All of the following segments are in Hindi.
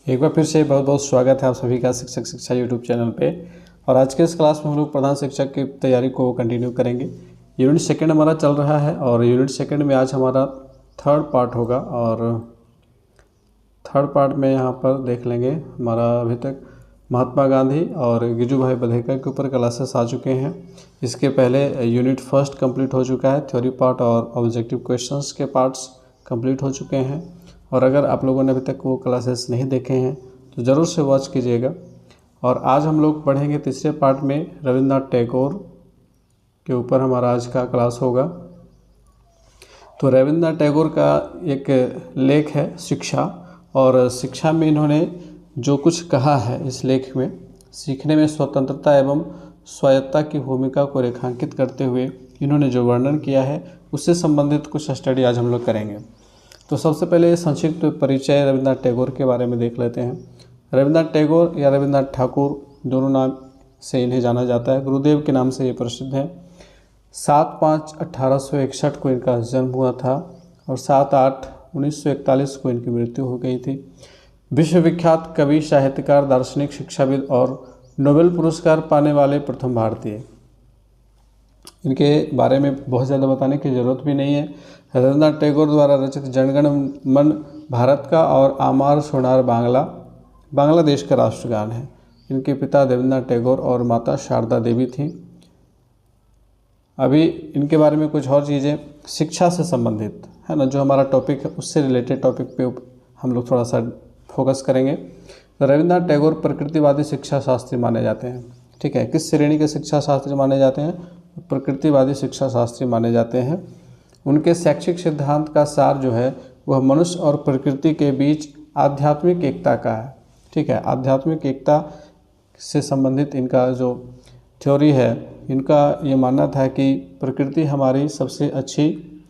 एक बार फिर से बहुत बहुत स्वागत है आप सभी का शिक्षक शिक्षा यूट्यूब चैनल पे। और आज के इस क्लास में हम लोग प्रधान शिक्षक की तैयारी को कंटिन्यू करेंगे। यूनिट सेकंड हमारा चल रहा है और यूनिट सेकंड में आज हमारा थर्ड पार्ट होगा। और थर्ड पार्ट में यहाँ पर देख लेंगे हमारा अभी तक महात्मा गांधी और गिजू भाई बधेकर के ऊपर क्लासेस आ चुके हैं। इसके पहले यूनिट फर्स्ट कंप्लीट हो चुका है, थ्योरी पार्ट और ऑब्जेक्टिव क्वेश्चंस के पार्ट्स कंप्लीट हो चुके हैं। और अगर आप लोगों ने अभी तक वो क्लासेस नहीं देखे हैं तो ज़रूर से वॉच कीजिएगा। और आज हम लोग पढ़ेंगे तीसरे पार्ट में रविंद्रनाथ टैगोर के ऊपर हमारा आज का क्लास होगा। तो रविंद्रनाथ टैगोर का एक लेख है शिक्षा, और शिक्षा में इन्होंने जो कुछ कहा है इस लेख में, सीखने में स्वतंत्रता एवं स्वायत्तता की भूमिका को रेखांकित करते हुए इन्होंने जो वर्णन किया है उससे संबंधित कुछ स्टडी आज हम लोग करेंगे। तो सबसे पहले संक्षिप्त परिचय रविंद्रनाथ टैगोर के बारे में देख लेते हैं। रविंद्रनाथ टैगोर या रविंद्रनाथ ठाकुर दोनों नाम से इन्हें जाना जाता है। गुरुदेव के नाम से ये प्रसिद्ध हैं। 7/5/1861 को इनका जन्म हुआ था और 7/8/1941 को इनकी मृत्यु हो गई थी। विश्वविख्यात कवि, साहित्यकार, दार्शनिक, शिक्षाविद और नोबेल पुरस्कार पाने वाले प्रथम भारतीय। इनके बारे में बहुत ज़्यादा बताने की ज़रूरत भी नहीं है। रविंद्रनाथ टैगोर द्वारा रचित जनगण मन भारत का और आमार सोनार बांग्लादेश का राष्ट्रगान है। इनके पिता देवेंद्रनाथ टैगोर और माता शारदा देवी थीं। अभी इनके बारे में कुछ और चीज़ें शिक्षा से संबंधित है ना, जो हमारा टॉपिक है उससे रिलेटेड टॉपिक पे हम लोग थोड़ा सा फोकस करेंगे। तो रविंद्रनाथ टैगोर प्रकृतिवादी शिक्षा शास्त्री माने जाते हैं। ठीक है, किस श्रेणी के शिक्षा शास्त्री माने जाते हैं? प्रकृतिवादी शिक्षा शास्त्री माने जाते हैं। उनके शैक्षिक सिद्धांत का सार जो है वह मनुष्य और प्रकृति के बीच आध्यात्मिक एकता का है। ठीक है, आध्यात्मिक एकता से संबंधित इनका जो थ्योरी है, इनका ये मानना था कि प्रकृति हमारी सबसे अच्छी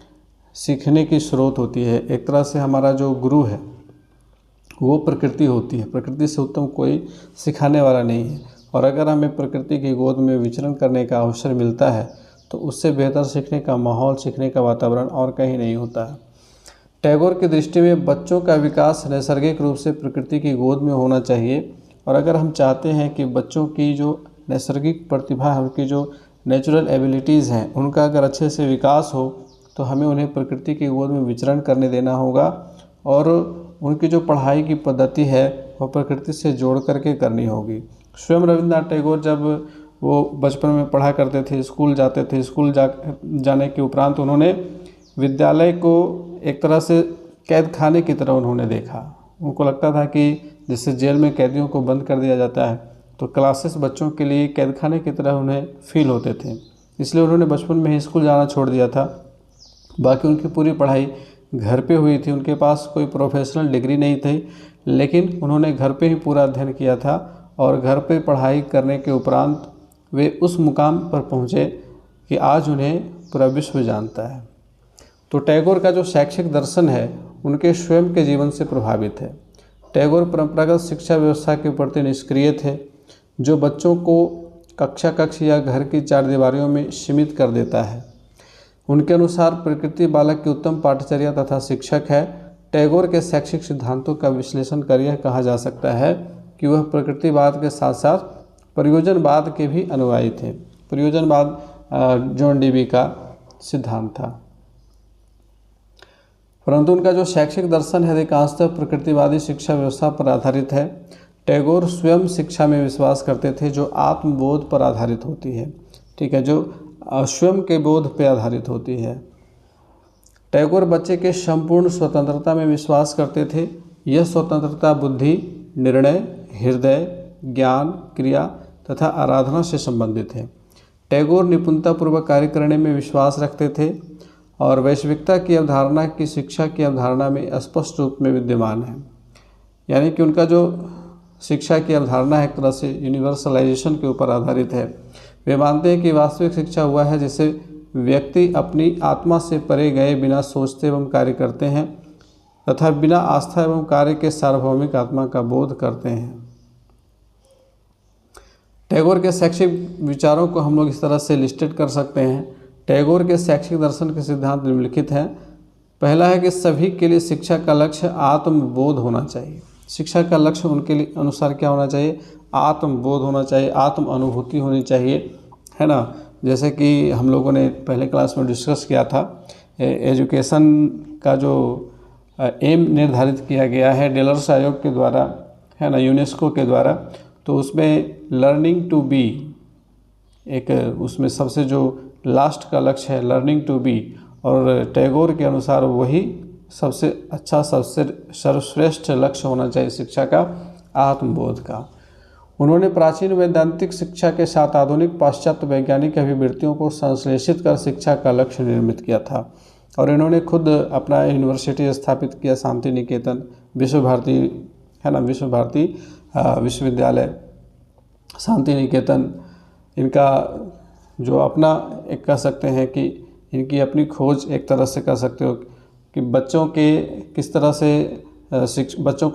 सीखने की स्रोत होती है। एक तरह से हमारा जो गुरु है वो प्रकृति होती है। प्रकृति से उत्तम कोई सिखाने वाला नहीं है। और अगर हमें प्रकृति की गोद में विचरण करने का अवसर मिलता है तो उससे बेहतर सीखने का माहौल, सीखने का वातावरण और कहीं नहीं होता है। टैगोर की दृष्टि में बच्चों का विकास नैसर्गिक रूप से प्रकृति की गोद में होना चाहिए। और अगर हम चाहते हैं कि बच्चों की जो नैसर्गिक प्रतिभा है, उनकी जो नेचुरल एबिलिटीज़ हैं, उनका अगर अच्छे से विकास हो तो हमें उन्हें प्रकृति की गोद में विचरण करने देना होगा। और उनकी जो पढ़ाई की पद्धति है वह प्रकृति से जोड़ करके करनी होगी। स्वयं रविंद्रनाथ टैगोर जब वो बचपन में पढ़ा करते थे, स्कूल जाते थे, स्कूल जाने के उपरांत उन्होंने विद्यालय को एक तरह से कैद खाने की तरह उन्होंने देखा। उनको लगता था कि जैसे जेल में कैदियों को बंद कर दिया जाता है तो क्लासेस बच्चों के लिए कैद खाने की तरह उन्हें फील होते थे। इसलिए उन्होंने बचपन में ही स्कूल जाना छोड़ दिया था। बाकी उनकी पूरी पढ़ाई घर पे हुई थी। उनके पास कोई प्रोफेशनल डिग्री नहीं थी, लेकिन उन्होंने घर पे ही पूरा अध्ययन किया था। और घर पे पढ़ाई करने के उपरांत वे उस मुकाम पर पहुँचे कि आज उन्हें पूरा विश्व जानता है। तो टैगोर का जो शैक्षिक दर्शन है उनके स्वयं के जीवन से प्रभावित है। टैगोर परंपरागत शिक्षा व्यवस्था के प्रति निष्क्रिय थे, जो बच्चों को कक्ष या घर की चार दीवारियों में सीमित कर देता है। उनके अनुसार प्रकृति बालक की उत्तम पाठचर्या तथा शिक्षक है। टैगोर के शैक्षिक सिद्धांतों का विश्लेषण कर यह कहा जा सकता है कि वह प्रकृतिवाद के साथ साथ प्रयोजनवाद के भी अनुयायी थे। प्रयोजनवाद जॉन डीवी का सिद्धांत था। परंतु उनका जो शैक्षिक दर्शन है अधिकांशतः प्रकृतिवादी शिक्षा व्यवस्था पर आधारित है। टैगोर स्वयं शिक्षा में विश्वास करते थे जो आत्मबोध पर आधारित होती है। ठीक है, जो स्वयं के बोध पर आधारित होती है। टैगोर बच्चे के संपूर्ण स्वतंत्रता में विश्वास करते थे। यह स्वतंत्रता बुद्धि, निर्णय, हृदय, ज्ञान, क्रिया तथा आराधना से संबंधित है। टैगोर निपुणतापूर्वक कार्य करने में विश्वास रखते थे और वैश्विकता की अवधारणा की शिक्षा की अवधारणा में स्पष्ट रूप में विद्यमान है। यानी कि उनका जो शिक्षा की अवधारणा है एक तरह से यूनिवर्सलाइजेशन के ऊपर आधारित है। वे मानते हैं कि वास्तविक शिक्षा हुआ है जिसे व्यक्ति अपनी आत्मा से परे गए बिना सोचते एवं कार्य करते हैं तथा बिना आस्था एवं कार्य के सार्वभौमिक आत्मा का बोध करते हैं। टैगोर के शैक्षिक विचारों को हम लोग इस तरह से लिस्टेड कर सकते हैं। टैगोर के शैक्षिक दर्शन के सिद्धांत निम्नलिखित हैं। पहला है कि सभी के लिए शिक्षा का लक्ष्य आत्मबोध होना चाहिए। शिक्षा का लक्ष्य उनके लिए अनुसार क्या होना चाहिए, आत्मबोध होना चाहिए, आत्म अनुभूति होनी चाहिए, है ना। जैसे कि हम लोगों ने पहले क्लास में डिस्कस किया था, एजुकेशन का जो एम निर्धारित किया गया है डेलर्स आयोग के द्वारा, है ना, यूनेस्को के द्वारा, तो उसमें लर्निंग टू बी एक उसमें सबसे जो लास्ट का लक्ष्य है लर्निंग टू बी, और टैगोर के अनुसार वही सबसे अच्छा, सबसे सर्वश्रेष्ठ लक्ष्य होना चाहिए शिक्षा का, आत्मबोध का। उन्होंने प्राचीन वैदांतिक शिक्षा के साथ आधुनिक पाश्चात्य वैज्ञानिक अभिवृत्तियों को संश्लेषित कर शिक्षा का लक्ष्य निर्मित किया था। और इन्होंने खुद अपना यूनिवर्सिटी स्थापित किया, शांति निकेतन, विश्व भारती, है ना, विश्व भारती विश्वविद्यालय, शांति निकेतन, इनका जो अपना एक कह सकते हैं कि इनकी अपनी खोज एक तरह से कह सकते हो कि बच्चों को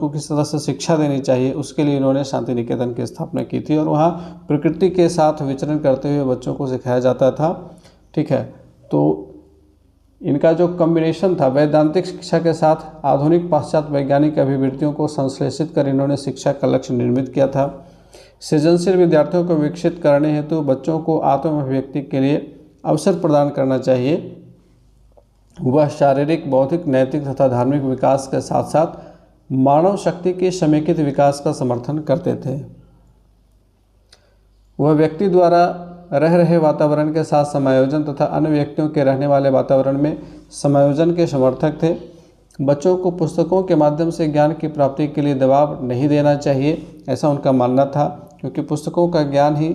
किस तरह से शिक्षा देनी चाहिए, उसके लिए इन्होंने शांति निकेतन की स्थापना की थी। और वहाँ प्रकृति के साथ विचरण करते हुए बच्चों को सिखाया जाता था, ठीक है। तो इनका जो कॉम्बिनेशन था वैदांतिक शिक्षा के साथ आधुनिक पाश्चात्य वैज्ञानिक अभिवृत्तियों को संश्लेषित कर इन्होंने शिक्षा का लक्ष्य निर्मित किया था। सृजनशील विद्यार्थियों को विकसित करने हेतु बच्चों को आत्म अभिव्यक्ति के लिए अवसर प्रदान करना चाहिए। वह शारीरिक, बौद्धिक, नैतिक तथा धार्मिक विकास के साथ साथ मानव शक्ति के समेकित विकास का समर्थन करते थे। वह व्यक्ति द्वारा रह रहे वातावरण के साथ समायोजन तथा अन्य व्यक्तियों के रहने वाले वातावरण में समायोजन के समर्थक थे। बच्चों को पुस्तकों के माध्यम से ज्ञान की प्राप्ति के लिए दबाव नहीं देना चाहिए, ऐसा उनका मानना था, क्योंकि पुस्तकों का ज्ञान ही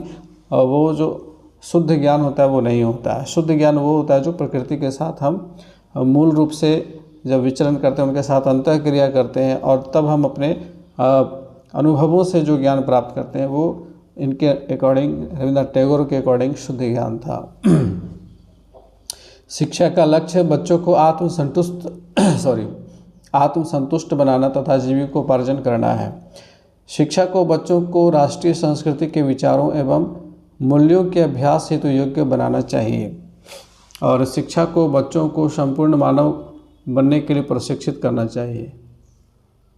वो जो शुद्ध ज्ञान होता है वो नहीं होता है। शुद्ध ज्ञान वो होता है जो प्रकृति के साथ हम मूल रूप से जब विचरण करते हैं, उनके साथ अंतःक्रिया करते हैं, और तब हम अपने अनुभवों से जो ज्ञान प्राप्त करते हैं वो इनके अकॉर्डिंग, रविन्द्रनाथ टैगोर के अकॉर्डिंग शुद्ध ज्ञान था। शिक्षा का लक्ष्य बच्चों को आत्मसंतुष्ट बनाना तथा जीविकोपार्जन करना है। शिक्षा को बच्चों को राष्ट्रीय संस्कृति के विचारों एवं मूल्यों के अभ्यास हेतु योग्य बनाना चाहिए, और शिक्षा को बच्चों को संपूर्ण मानव बनने के लिए प्रशिक्षित करना चाहिए।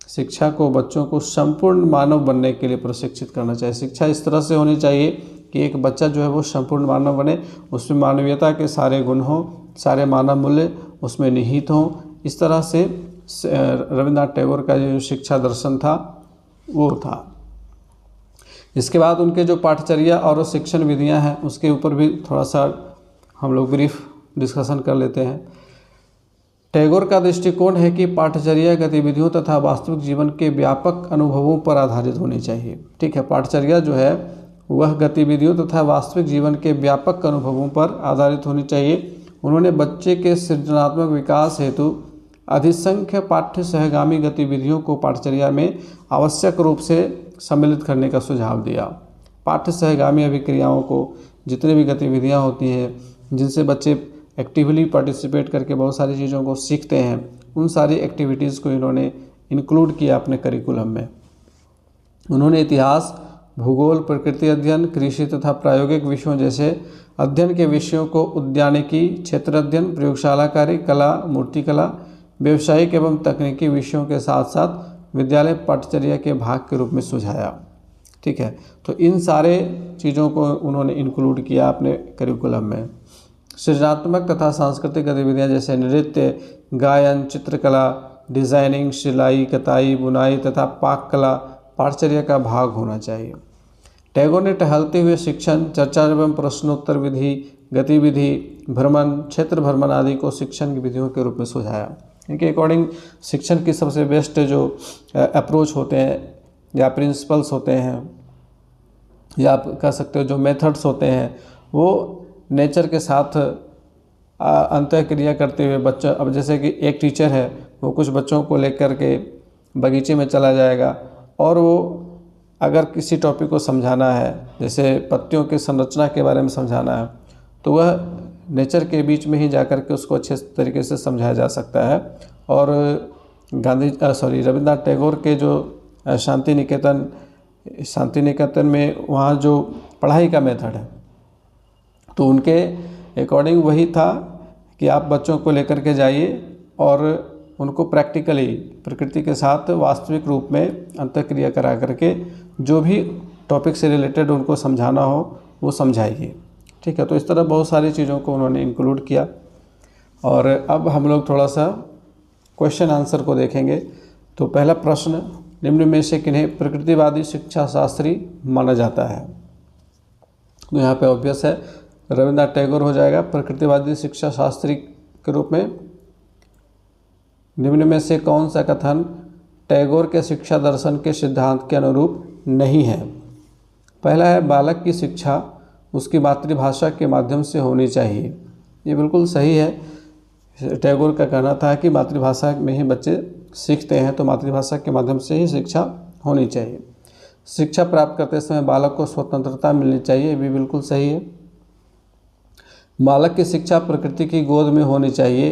शिक्षा को बच्चों को संपूर्ण मानव बनने के लिए प्रशिक्षित करना चाहिए। शिक्षा इस तरह से होनी चाहिए कि एक बच्चा जो है वो संपूर्ण मानव बने, उसमें मानवीयता के सारे गुण हों, सारे मानव मूल्य उसमें निहित हों। इस तरह से रविन्द्रनाथ टैगोर का जो शिक्षा दर्शन था वो था। इसके बाद उनके जो पाठचर्या और शिक्षण विधियां हैं उसके ऊपर भी थोड़ा सा हम लोग ब्रीफ डिस्कशन कर लेते हैं। टैगोर का दृष्टिकोण है कि पाठचर्या गतिविधियों तथा वास्तविक जीवन के व्यापक अनुभवों पर आधारित होनी चाहिए, ठीक है। पाठचर्या जो है वह गतिविधियों तथा वास्तविक जीवन के व्यापक अनुभवों पर आधारित होनी चाहिए। उन्होंने बच्चे के सृजनात्मक विकास हेतु अधिसंख्य पाठ्य सहगामी गतिविधियों को पाठचर्या में आवश्यक रूप से सम्मिलित करने का सुझाव दिया। पाठ्य सहगामी अभिक्रियाओं को, जितने भी गतिविधियां होती हैं जिनसे बच्चे एक्टिवली पार्टिसिपेट करके बहुत सारी चीज़ों को सीखते हैं, उन सारी एक्टिविटीज़ को इन्होंने इंक्लूड किया अपने करिकुलम में। उन्होंने इतिहास, भूगोल, प्रकृति अध्ययन, कृषि तथा प्रायोगिक विषयों जैसे अध्ययन के विषयों को उद्यानिकी, क्षेत्र अध्ययन, प्रयोगशाला कार्य, कला, मूर्तिकला, व्यावसायिक एवं तकनीकी विषयों के साथ साथ विद्यालय पाठचर्या के भाग के रूप में सुझाया, ठीक है। तो इन सारे चीज़ों को उन्होंने इंक्लूड किया अपने करिकुलम में। सृजनात्मक तथा सांस्कृतिक गतिविधियां जैसे नृत्य, गायन, चित्रकला, डिज़ाइनिंग, सिलाई, कताई, बुनाई तथा पाक कला पाठचर्या का भाग होना चाहिए। टैगोर ने टहलते हुए शिक्षण, चर्चा एवं प्रश्नोत्तर विधि, गतिविधि, भ्रमण, क्षेत्र भ्रमण आदि को शिक्षण की विधियों के रूप में सुझाया। इनके अकॉर्डिंग शिक्षण की सबसे बेस्ट जो अप्रोच होते हैं या प्रिंसिपल्स होते हैं या आप कह सकते हो जो मेथड्स होते हैं, वो नेचर के साथ अंतःक्रिया करते हुए बच्चा, अब जैसे कि एक टीचर है वो कुछ बच्चों को लेकर के बगीचे में चला जाएगा और वो अगर किसी टॉपिक को समझाना है, जैसे पत्तियों की संरचना के बारे में समझाना है, तो वह नेचर के बीच में ही जाकर के उसको अच्छे तरीके से समझाया जा सकता है। और रविन्द्रनाथ टैगोर के जो शांति निकेतन में वहाँ जो पढ़ाई का मेथड है, तो उनके अकॉर्डिंग वही था कि आप बच्चों को लेकर के जाइए और उनको प्रैक्टिकली प्रकृति के साथ वास्तविक रूप में अंतःक्रिया करा करके जो भी टॉपिक से रिलेटेड उनको समझाना हो वो समझाइए। ठीक है, तो इस तरह बहुत सारी चीज़ों को उन्होंने इंक्लूड किया। और अब हम लोग थोड़ा सा क्वेश्चन आंसर को देखेंगे। तो पहला प्रश्न, निम्न में से किन्हें प्रकृतिवादी शिक्षा शास्त्री माना जाता है? तो यहाँ पे ऑब्वियस है रविन्द्रनाथ टैगोर हो जाएगा प्रकृतिवादी शिक्षा शास्त्री के रूप में। निम्न में से कौन सा कथन टैगोर के शिक्षा दर्शन के सिद्धांत के अनुरूप नहीं है? पहला है बालक की शिक्षा उसकी मातृभाषा के माध्यम से होनी चाहिए। ये बिल्कुल सही है। टैगोर का कहना था कि मातृभाषा में ही बच्चे सीखते हैं, तो मातृभाषा के माध्यम से ही शिक्षा होनी चाहिए। शिक्षा प्राप्त करते समय बालक को स्वतंत्रता मिलनी चाहिए, ये भी बिल्कुल सही है। बालक की शिक्षा प्रकृति की गोद में होनी चाहिए,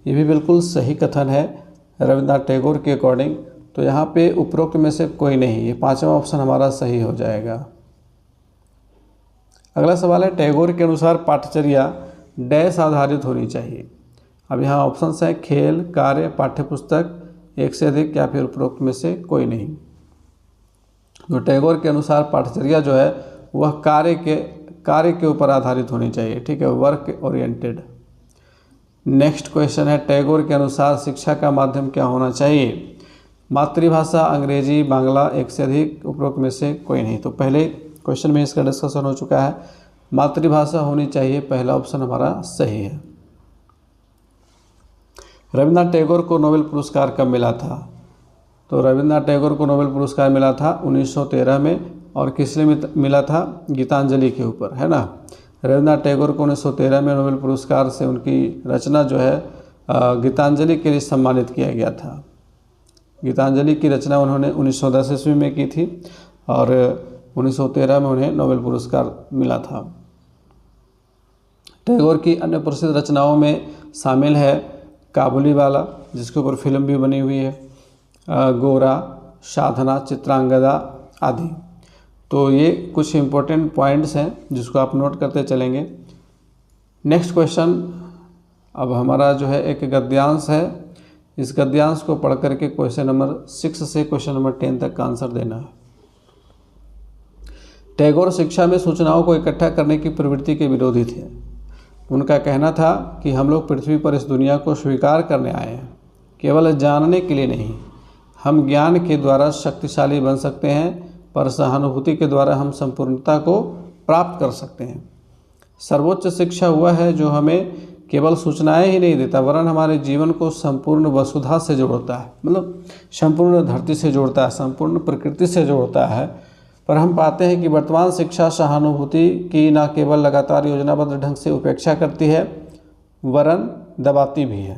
ये भी बिल्कुल सही कथन है रविन्द्रनाथ टैगोर के अकॉर्डिंग। तो यहाँ पे उपरोक्त में से कोई नहीं, ये पांचवा ऑप्शन हमारा सही हो जाएगा। अगला सवाल है, टैगोर के अनुसार पाठचर्या डैश आधारित होनी चाहिए। अब यहाँ ऑप्शंस हैं खेल, कार्य, पाठ्यपुस्तक, एक से अधिक या फिर उपरोक्त में से कोई नहीं। तो टैगोर के अनुसार पाठचर्या जो है वह कार्य के ऊपर आधारित होनी चाहिए। ठीक है, वर्क ओरिएंटेड। नेक्स्ट क्वेश्चन है, टैगोर के अनुसार शिक्षा का माध्यम क्या होना चाहिए? मातृभाषा, अंग्रेजी, बांग्ला, एक से अधिक, उपरोक्त में से कोई नहीं। तो पहले क्वेश्चन में इसका डिस्कशन हो चुका है, मातृभाषा होनी चाहिए, पहला ऑप्शन हमारा सही है। रविन्द्रनाथ टैगोर को नोबेल पुरस्कार कब मिला था? तो रविन्द्रनाथ टैगोर को नोबेल पुरस्कार मिला था 1913 में, और किस लिए मिला था? गीतांजलि के ऊपर, है ना। रविन्द्रनाथ टैगोर को 1913 में नोबेल पुरस्कार से उनकी रचना जो है गीतांजलि के लिए सम्मानित किया गया था। गीतांजलि की रचना उन्होंने 1910 ईस्वी में की थी और 1913 में उन्हें नोबेल पुरस्कार मिला था। टैगोर की अन्य प्रसिद्ध रचनाओं में शामिल है काबुलीवाला, जिसके ऊपर फिल्म भी बनी हुई है, गोरा, साधना, चित्रांगदा आदि। तो ये कुछ इम्पोर्टेंट पॉइंट्स हैं जिसको आप नोट करते चलेंगे। नेक्स्ट क्वेश्चन अब हमारा जो है एक गद्यांश है। इस गद्यांश को पढ़ करके क्वेश्चन नंबर 6 से क्वेश्चन नंबर 10 तक का आंसर देना है। टैगोर शिक्षा में सूचनाओं को इकट्ठा करने की प्रवृत्ति के विरोधी थे। उनका कहना था कि हम लोग पृथ्वी पर इस दुनिया को स्वीकार करने आए हैं, केवल जानने के लिए नहीं। हम ज्ञान के द्वारा शक्तिशाली बन सकते हैं, पर सहानुभूति के द्वारा हम संपूर्णता को प्राप्त कर सकते हैं। सर्वोच्च शिक्षा हुआ है जो हमें केवल सूचनाएं ही नहीं देता, वरन हमारे जीवन को संपूर्ण वसुधा से जोड़ता है, मतलब संपूर्ण धरती से जोड़ता है, संपूर्ण प्रकृति से जोड़ता है। पर हम पाते हैं कि वर्तमान शिक्षा सहानुभूति की न केवल लगातार योजनाबद्ध ढंग से उपेक्षा करती है, वरन दबाती भी है।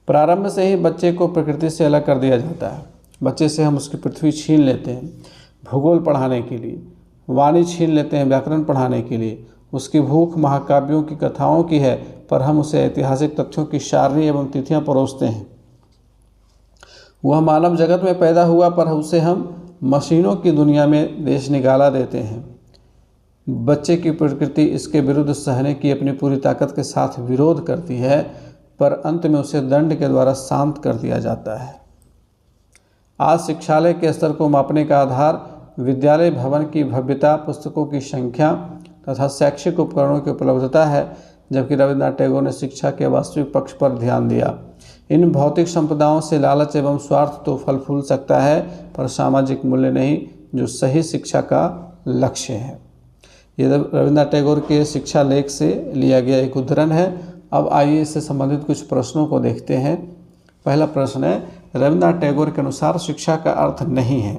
प्रारंभ से ही बच्चे को प्रकृति से अलग कर दिया जाता है। बच्चे से हम उसकी पृथ्वी छीन लेते हैं भूगोल पढ़ाने के लिए, वाणी छीन लेते हैं व्याकरण पढ़ाने के लिए। उसकी भूख महाकाव्यों की कथाओं की है, पर हम उसे ऐतिहासिक तथ्यों की सारणी एवं तिथियां परोसते हैं। वह मानव जगत में पैदा हुआ, पर उसे हम मशीनों की दुनिया में देश निकाला देते हैं। बच्चे की प्रकृति इसके विरुद्ध सहने की अपनी पूरी ताकत के साथ विरोध करती है, पर अंत में उसे दंड के द्वारा शांत कर दिया जाता है। आज शिक्षालय के स्तर को मापने का आधार विद्यालय भवन की भव्यता, पुस्तकों की संख्या तथा शैक्षिक उपकरणों की उपलब्धता है, जबकि रविन्द्रनाथ टैगोर ने शिक्षा के वास्तविक पक्ष पर ध्यान दिया। इन भौतिक संपदाओं से लालच एवं स्वार्थ तो फल फूल सकता है, पर सामाजिक मूल्य नहीं, जो सही शिक्षा का लक्ष्य है। ये रविन्द्रनाथ टैगोर के शिक्षा लेख से लिया गया एक उद्धरण है। अब आइए इससे संबंधित कुछ प्रश्नों को देखते हैं। पहला प्रश्न है, रविन्द्रनाथ टैगोर के अनुसार शिक्षा का अर्थ नहीं है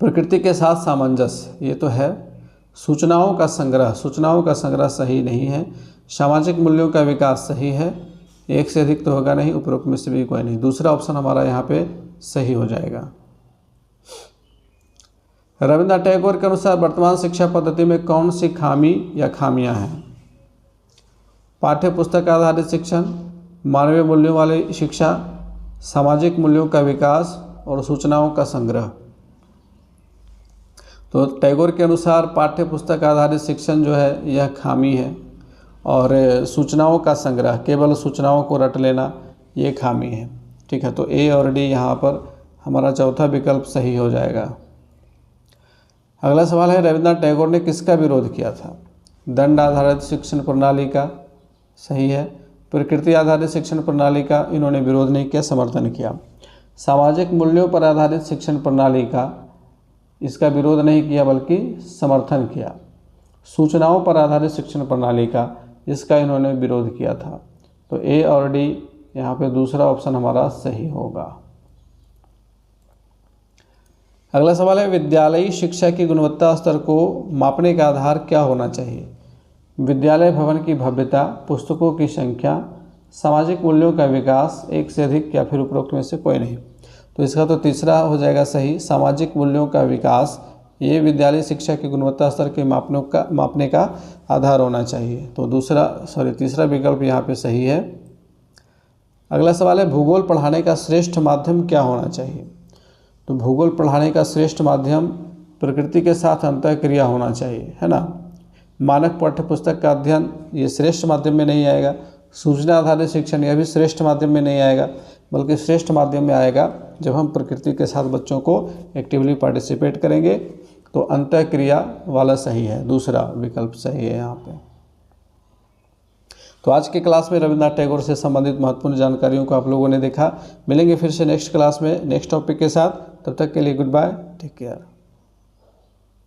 प्रकृति के साथ सामंजस्य, ये तो है। सूचनाओं का संग्रह सही नहीं है। सामाजिक मूल्यों का विकास सही है, एक से अधिक तो होगा नहीं, उपरोक्त में से भी कोई नहीं। दूसरा ऑप्शन हमारा यहाँ पे सही हो जाएगा। रविन्द्रनाथ टैगोर के अनुसार वर्तमान शिक्षा पद्धति में कौन सी खामी या खामियां हैं? पाठ्य पुस्तक आधारित शिक्षण, मानवीय मूल्यों वाली शिक्षा, सामाजिक मूल्यों का विकास और सूचनाओं का संग्रह। तो टैगोर के अनुसार पाठ्य पुस्तक आधारित शिक्षण जो है यह खामी है, और सूचनाओं का संग्रह, केवल सूचनाओं को रट लेना, ये खामी है। ठीक है, तो ए और डी यहाँ पर हमारा चौथा विकल्प सही हो जाएगा। अगला सवाल है, रविन्द्रनाथ टैगोर ने किसका विरोध किया था? दंड आधारित शिक्षण प्रणाली का, सही है। प्रकृति आधारित शिक्षण प्रणाली का इन्होंने विरोध नहीं किया, समर्थन किया। सामाजिक मूल्यों पर आधारित शिक्षण प्रणाली का इसका विरोध नहीं किया बल्कि समर्थन किया। सूचनाओं पर आधारित शिक्षण प्रणाली का इसका इन्होंने विरोध किया था। तो ए और डी यहाँ पे दूसरा ऑप्शन हमारा सही होगा। अगला सवाल है, विद्यालयी शिक्षा की गुणवत्ता स्तर को मापने का आधार क्या होना चाहिए? विद्यालय भवन की भव्यता, पुस्तकों की संख्या, सामाजिक मूल्यों का विकास, एक से अधिक, या फिर उपरोक्त में से कोई नहीं। तो इसका तो तीसरा हो जाएगा सही, सामाजिक मूल्यों का विकास, ये विद्यालय शिक्षा की गुणवत्ता स्तर के मापने का आधार होना चाहिए। तो तीसरा विकल्प यहाँ पे सही है। अगला सवाल है, भूगोल पढ़ाने का श्रेष्ठ माध्यम क्या होना चाहिए? तो भूगोल पढ़ाने का श्रेष्ठ माध्यम प्रकृति के साथ अंतःक्रिया होना चाहिए, है ना। मानक पाठ्यपुस्तक का अध्ययन ये श्रेष्ठ माध्यम में नहीं आएगा। सूचना आधारित शिक्षण यह भी श्रेष्ठ माध्यम में नहीं आएगा, बल्कि श्रेष्ठ माध्यम में आएगा जब हम प्रकृति के साथ बच्चों को एक्टिवली पार्टिसिपेट करेंगे। तो अंतःक्रिया वाला सही है, दूसरा विकल्प सही है यहाँ पे। तो आज की क्लास में रविन्द्रनाथ टैगोर से संबंधित महत्वपूर्ण जानकारियों को आप लोगों ने देखा। मिलेंगे फिर से नेक्स्ट क्लास में नेक्स्ट टॉपिक के साथ। तब तक के लिए गुड बाय, टेक केयर।